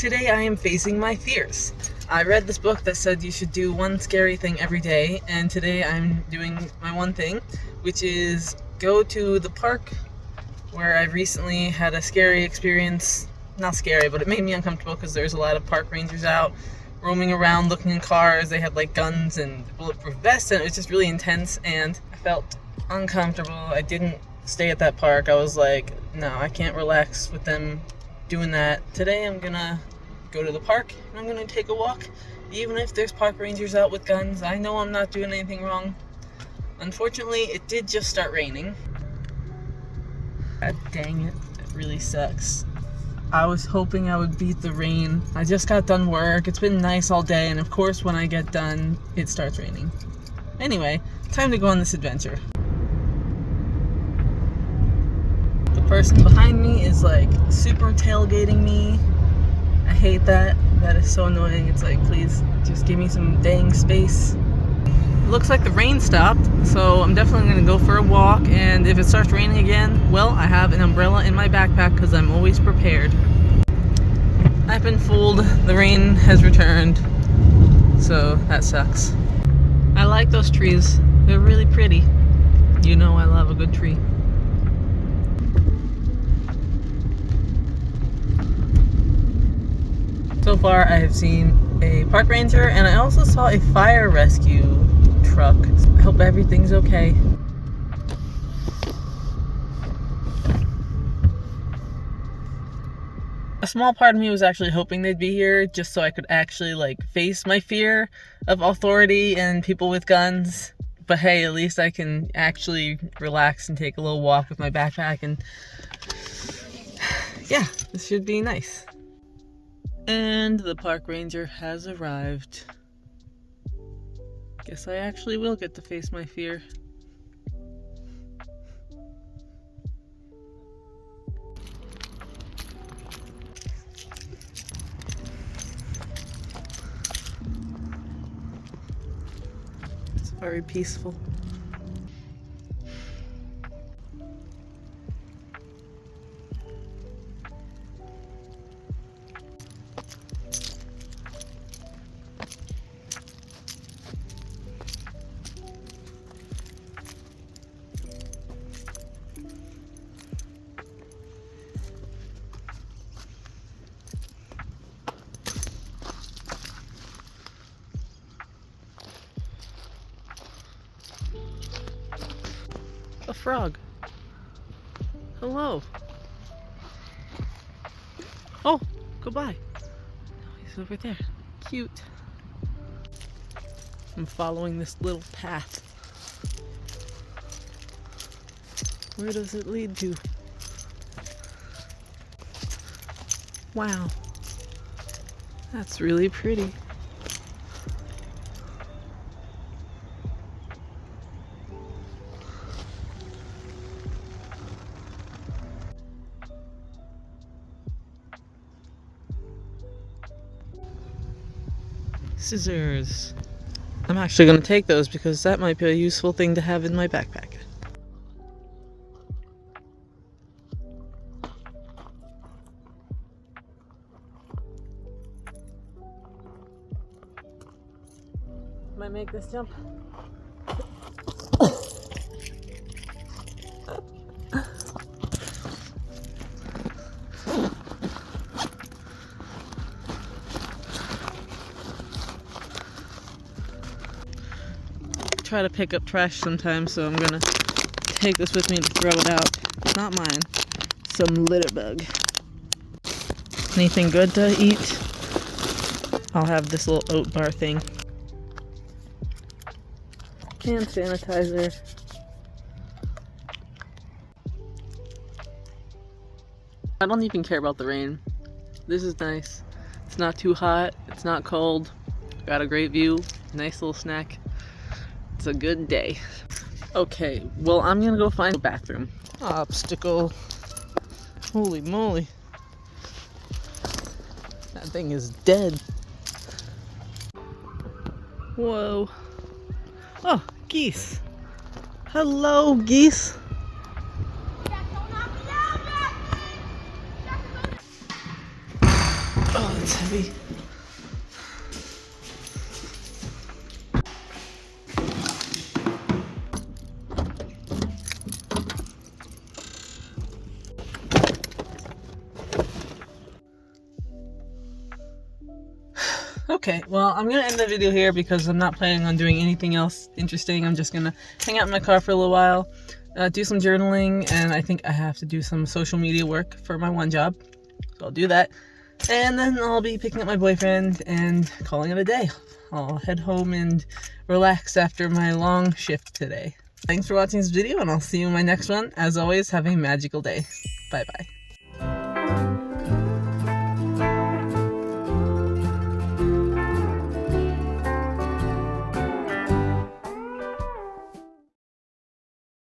Today I am facing my fears. I read this book that said you should do one scary thing every day, and today I'm doing my one thing, which is go to the park where I recently had a scary experience. Not scary, but it made me uncomfortable because there's a lot of park rangers out roaming around looking in cars. They had like guns and bulletproof vests, and it was just really intense, and I felt uncomfortable. I didn't stay at that park. I was like, no, I can't relax with them doing that. Today I'm gonna go to the park and I'm gonna take a walk, even if there's park rangers out with guns. I know I'm not doing anything wrong. Unfortunately, it did just start raining. God dang it, it really sucks. I was hoping I would beat the rain. I just got done work. It's been nice all day, and of course when I get done, it starts raining. Anyway, time to go on this adventure. The person behind me is like super tailgating me. I hate that. That is so annoying. It's like, please just give me some dang space. It looks like the rain stopped, so I'm definitely going to go for a walk, and if it starts raining again, well, I have an umbrella in my backpack because I'm always prepared. I've been fooled. The rain has returned, so that sucks. I like those trees. They're really pretty. You know I love a good tree. So far I have seen a park ranger, and I also saw a fire rescue truck. I hope everything's okay. A small part of me was actually hoping they'd be here just so I could actually like face my fear of authority and people with guns. But hey, at least I can actually relax and take a little walk with my backpack, and yeah, this should be nice. And the park ranger has arrived. Guess I actually will get to face my fear. It's very peaceful. A frog. Hello. Oh, goodbye. Oh, he's over there. Cute. I'm following this little path. Where does it lead to? Wow. That's really pretty. Scissors. I'm actually going to take those because that might be a useful thing to have in my backpack. Might make this jump. Try to pick up trash sometimes, so I'm gonna take this with me to throw it out. It's not mine. Some litter bug. Anything good to eat? I'll have this little oat bar thing. Hand sanitizer. I don't even care about the rain. This is nice. It's not too hot. It's not cold. Got a great view. Nice little snack. It's a good day. Okay, well, I'm gonna go find a bathroom. Obstacle. Holy moly. That thing is dead. Whoa. Oh, geese. Hello, geese. Oh, That's heavy. Okay, well, I'm gonna end the video here because I'm not planning on doing anything else interesting. I'm just gonna hang out in my car for a little while, do some journaling, and I think I have to do some social media work for my one job. So I'll do that. And then I'll be picking up my boyfriend and calling it a day. I'll head home and relax after my long shift today. Thanks for watching this video, and I'll see you in my next one. As always, have a magical day. Bye-bye.